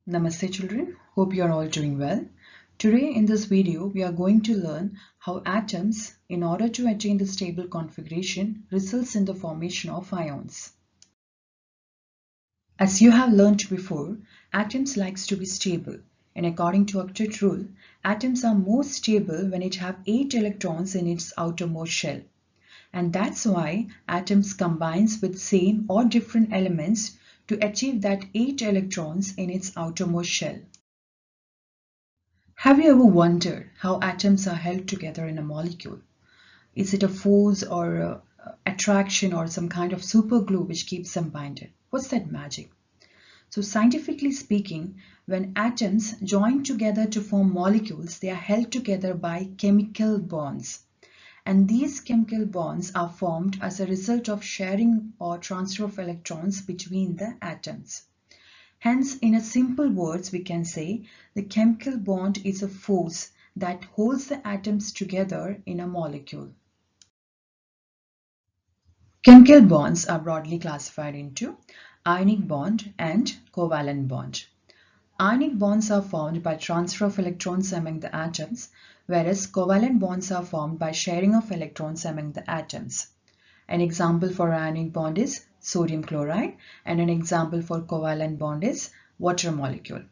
Namaste children, hope you are all doing well. Today in this video we are going to learn how atoms, in order to attain the stable configuration, results in the formation of ions. As you have learnt before, atoms likes to be stable, and according to octet rule, atoms are most stable when it have 8 electrons in its outermost shell. And that's why atoms combines with same or different elements to achieve that 8 electrons in its outermost shell. Have you ever wondered how atoms are held together in a molecule? Is it a force or attraction or some kind of super glue which keeps them binded? What's that magic? So scientifically speaking, when atoms join together to form molecules, they are held together by chemical bonds. And these chemical bonds are formed as a result of sharing or transfer of electrons between the atoms. Hence, in a simple words, we can say the chemical bond is a force that holds the atoms together in a molecule. Chemical bonds are broadly classified into ionic bond and covalent bond. Ionic bonds are formed by transfer of electrons among the atoms, whereas covalent bonds are formed by sharing of electrons among the atoms. An example for ionic bond is sodium chloride, and an example for covalent bond is water molecule.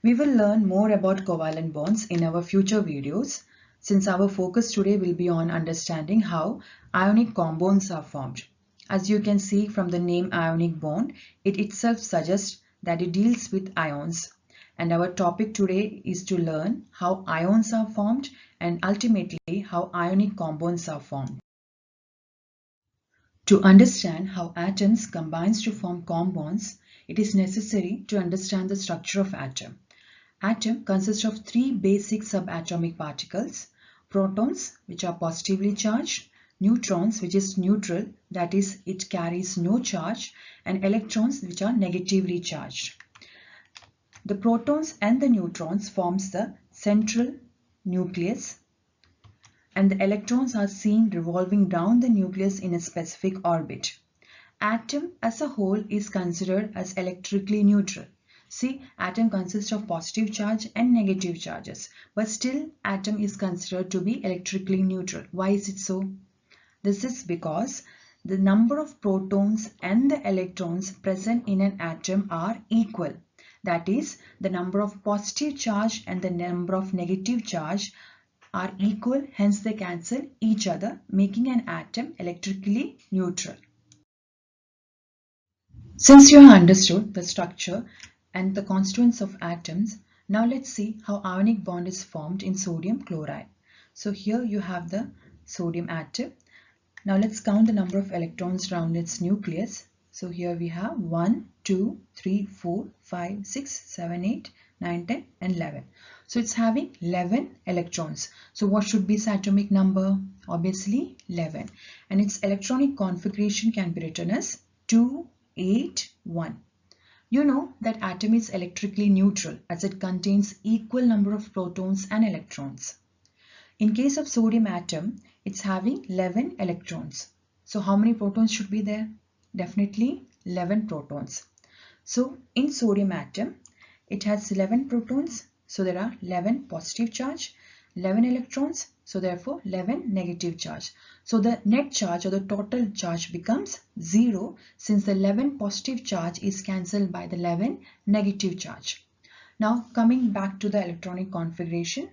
We will learn more about covalent bonds in our future videos, since our focus today will be on understanding how ionic compounds are formed. As you can see from the name ionic bond, it itself suggests that it deals with ions. And our topic today is to learn how ions are formed and ultimately how ionic compounds are formed. To understand how atoms combines to form compounds, it is necessary to understand the structure of atom. Atom consists of three basic subatomic particles: protons, which are positively charged; neutrons, which is neutral, that is, it carries no charge; and electrons, which are negatively charged. The protons and the neutrons forms the central nucleus, and the electrons are seen revolving down the nucleus in a specific orbit. Atom as a whole is considered as electrically neutral. See, atom consists of positive charge and negative charges, but still atom is considered to be electrically neutral. Why is it so? This is because the number of protons and the electrons present in an atom are equal. That is, the number of positive charge and the number of negative charge are equal, hence they cancel each other, making an atom electrically neutral. Since you have understood the structure and the constituents of atoms, now let's see how ionic bond is formed in sodium chloride. So here you have the sodium atom. Now let's count the number of electrons around its nucleus. So here we have 1, 2, 3, 4, 5, 6, 7, 8, 9, 10 and 11. So it's having 11 electrons. So what should be its atomic number? Obviously 11. And its electronic configuration can be written as 2, 8, 1. You know that atom is electrically neutral as it contains equal number of protons and electrons. In case of sodium atom, it's having 11 electrons. So how many protons should be there? Definitely 11 protons. So in sodium atom, it has 11 protons. So there are 11 positive charge, 11 electrons. So therefore 11 negative charge. So the net charge or the total charge becomes 0, since the 11 positive charge is cancelled by the 11 negative charge. Now coming back to the electronic configuration.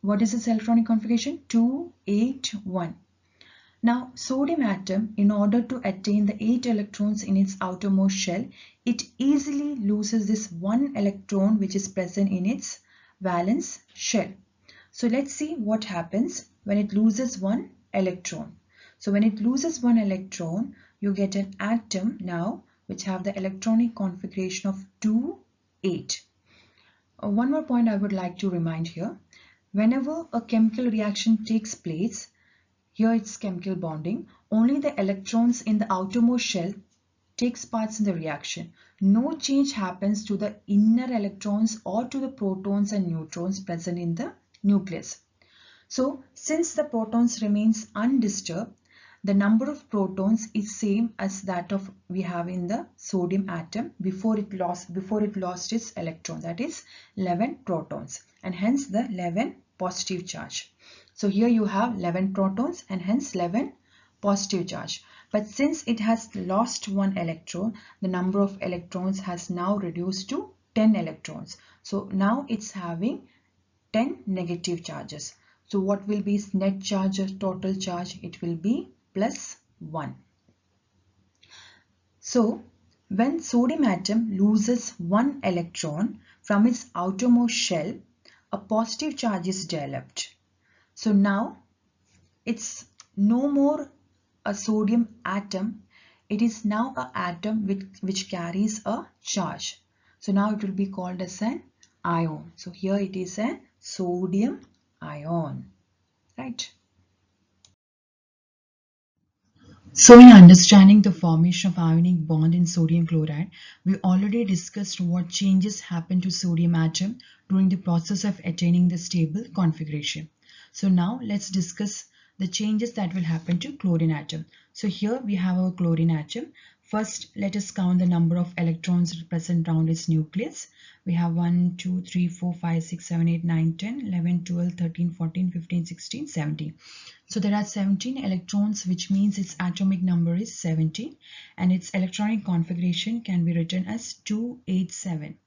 What is its electronic configuration? 2, 8, 1. Now sodium atom, in order to attain the 8 electrons in its outermost shell, it easily loses this 1 electron which is present in its valence shell. So let's see what happens when it loses 1 electron. So when it loses 1 electron, you get an atom now which have the electronic configuration of 2, 8. One more point I would like to remind here. Whenever a chemical reaction takes place, here it's chemical bonding, only the electrons in the outermost shell takes parts in the reaction. No change happens to the inner electrons or to the protons and neutrons present in the nucleus. So since the protons remains undisturbed, the number of protons is same as that of we have in the sodium atom before it lost its electron, that is 11 protons, and hence the 11 positive charge. So here you have 11 protons and hence 11 positive charge. But since it has lost one electron, the number of electrons has now reduced to 10 electrons. So now it's having 10 negative charges. So what will be its net charge or total charge? It will be plus 1. So when sodium atom loses one electron from its outermost shell, a positive charge is developed. So now it's no more a sodium atom, it is now an atom which carries a charge. So now it will be called as an ion. So here it is a sodium ion, right? So in understanding the formation of ionic bond in sodium chloride, we already discussed what changes happen to sodium atom during the process of attaining the stable configuration. So now let's discuss the changes that will happen to chlorine atom. So here we have our chlorine atom. First, let us count the number of electrons present around its nucleus. We have 1, 2, 3, 4, 5, 6, 7, 8, 9, 10, 11, 12, 13, 14, 15, 16, 17. So there are 17 electrons, which means its atomic number is 17 and its electronic configuration can be written as 287.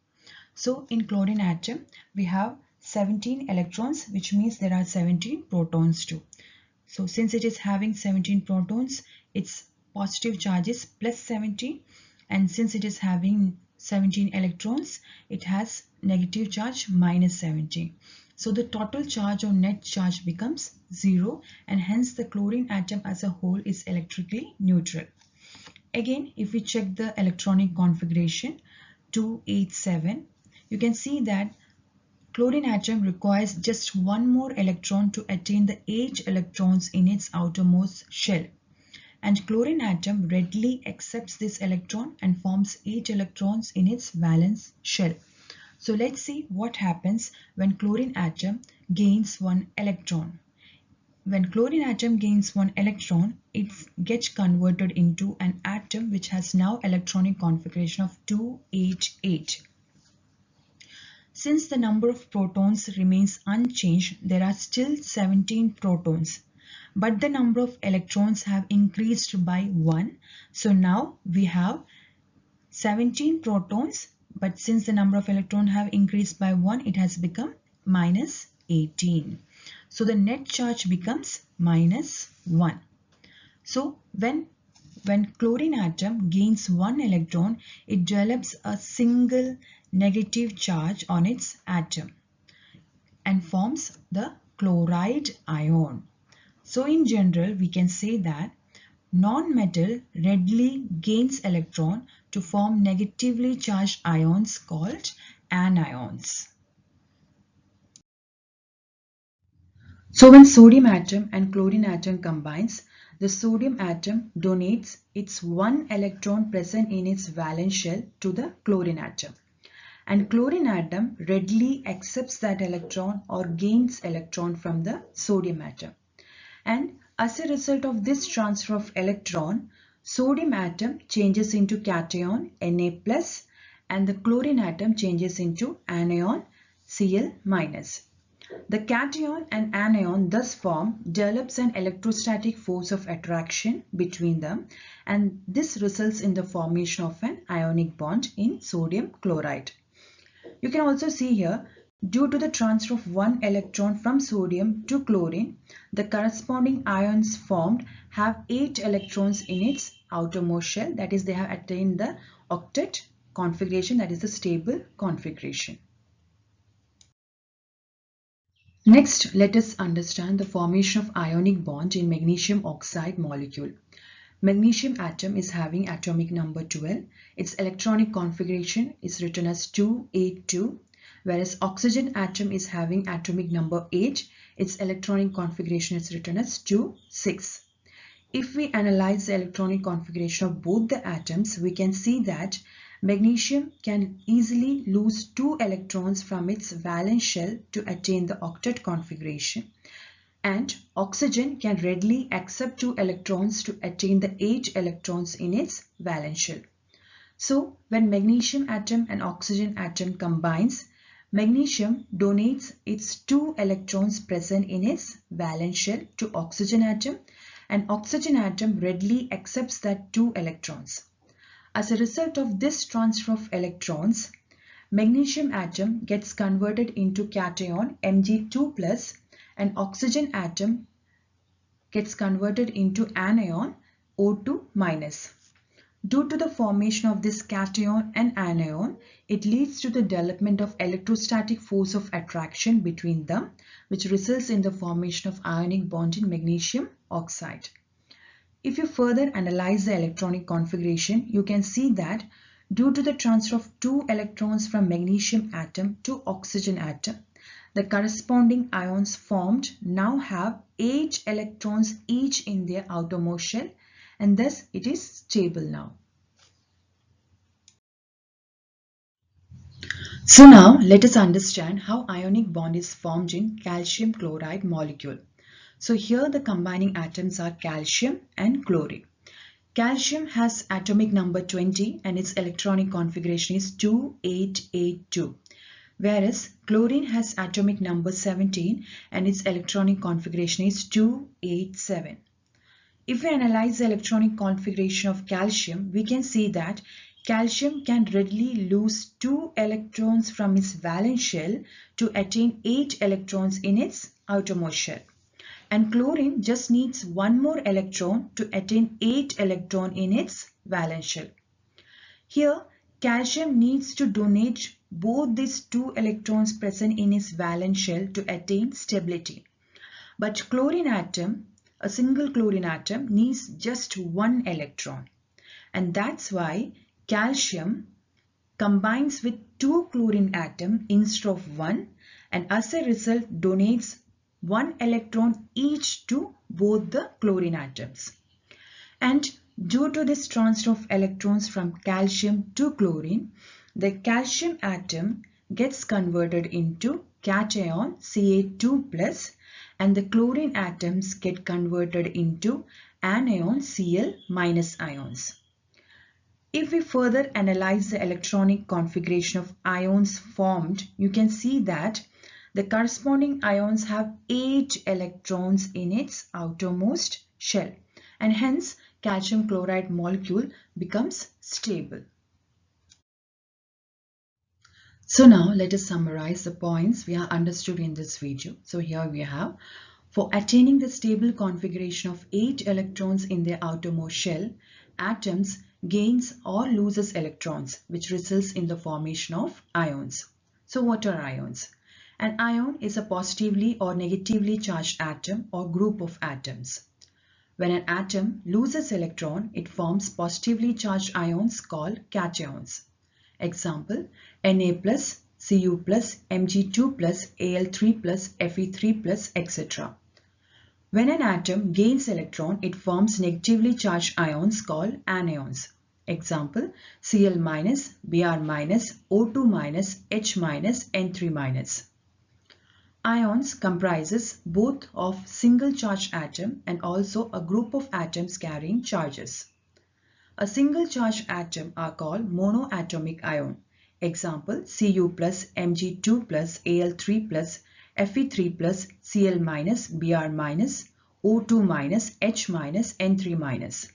So in chlorine atom, we have 17 electrons, which means there are 17 protons too. So since it is having 17 protons, its positive charge is plus 17, and since it is having 17 electrons, it has negative charge minus 17. So the total charge or net charge becomes 0, and hence the chlorine atom as a whole is electrically neutral. Again, if we check the electronic configuration 287, you can see that chlorine atom requires just one more electron to attain the 8 electrons in its outermost shell. And chlorine atom readily accepts this electron and forms 8 electrons in its valence shell. So let's see what happens when chlorine atom gains one electron. When chlorine atom gains one electron, it gets converted into an atom which has now electronic configuration of 288. Since the number of protons remains unchanged, there are still 17 protons, but the number of electrons have increased by 1. So now we have 17 protons, but since the number of electrons have increased by 1, it has become minus 18. So the net charge becomes minus 1. So when chlorine atom gains one electron, it develops a single negative charge on its atom and forms the chloride ion. So in general, we can say that non-metal readily gains electron to form negatively charged ions called anions. So when sodium atom and chlorine atom combines, the sodium atom donates its one electron present in its valence shell to the chlorine atom. And chlorine atom readily accepts that electron or gains electron from the sodium atom. And as a result of this transfer of electron, sodium atom changes into cation Na+, and the chlorine atom changes into anion Cl-. The cation and anion thus develops an electrostatic force of attraction between them, and this results in the formation of an ionic bond in sodium chloride. You can also see here, due to the transfer of one electron from sodium to chlorine, the corresponding ions formed have 8 electrons in its outermost shell, that is, they have attained the octet configuration, that is the stable configuration. Next, let us understand the formation of ionic bond in magnesium oxide molecule. Magnesium atom is having atomic number 12. Its electronic configuration is written as 282, whereas oxygen atom is having atomic number 8. Its electronic configuration is written as 26. If we analyze the electronic configuration of both the atoms, we can see that magnesium can easily lose 2 electrons from its valence shell to attain the octet configuration. and oxygen can readily accept 2 electrons to attain the 8 electrons in its valence shell. So when magnesium atom and oxygen atom combines, magnesium donates its 2 electrons present in its valence shell to oxygen atom, and oxygen atom readily accepts that 2 electrons. As a result of this transfer of electrons, magnesium atom gets converted into cation Mg2+, and oxygen atom gets converted into anion O2-. Due to the formation of this cation and anion, it leads to the development of electrostatic force of attraction between them, which results in the formation of ionic bond in magnesium oxide. If you further analyze the electronic configuration, you can see that due to the transfer of 2 electrons from magnesium atom to oxygen atom, the corresponding ions formed now have 8 electrons each in their outermost shell, and thus it is stable now. So now let us understand how ionic bond is formed in calcium chloride molecule. So here the combining atoms are calcium and chlorine. Calcium has atomic number 20 and its electronic configuration is 2882. Whereas chlorine has atomic number 17 and its electronic configuration is 287. If we analyze the electronic configuration of calcium, we can see that calcium can readily lose 2 electrons from its valence shell to attain 8 electrons in its outermost shell. And chlorine just needs 1 more electron to attain 8 electrons in its valence shell. Here, calcium needs to donate both these 2 electrons present in its valence shell to attain stability. But chlorine atom, a single chlorine atom, needs just 1 electron. And that's why calcium combines with 2 chlorine atoms instead of 1, and as a result donates 1 electron each to both the chlorine atoms. And due to this transfer of electrons from calcium to chlorine, the calcium atom gets converted into cation Ca2+, and the chlorine atoms get converted into anion Cl- ions. If we further analyze the electronic configuration of ions formed, you can see that the corresponding ions have 8 electrons in its outermost shell, and hence calcium chloride molecule becomes stable. So now let us summarize the points we have understood in this video. So here we have, for attaining the stable configuration of 8 electrons in their outermost shell, atoms gains or loses electrons, which results in the formation of ions. So what are ions? An ion is a positively or negatively charged atom or group of atoms. When an atom loses electron, it forms positively charged ions called cations. Example, Na+, Cu+, Mg2+, Al3+, Fe3+, etc. When an atom gains electron, it forms negatively charged ions called anions. Example, Cl-, Br-, O2-, H-, N3-. Ions comprises both of single charged atom and also a group of atoms carrying charges. A single charged atom are called monoatomic ion. Example, Cu+, Mg2+, Al3+, Fe3+, Cl-, Br-, O2-, H-, N3-.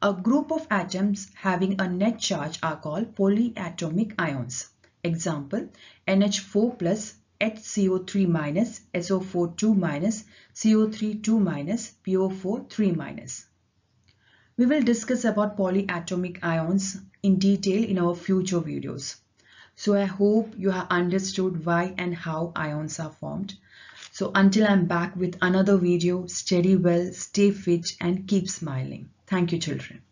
A group of atoms having a net charge are called polyatomic ions. Example, NH4+, HCO3-, SO4 2-, CO3 2-, PO4 3-. We will discuss about polyatomic ions in detail in our future videos. So I hope you have understood why and how ions are formed. So until I'm back with another video, study well, stay fit and keep smiling. Thank you, children.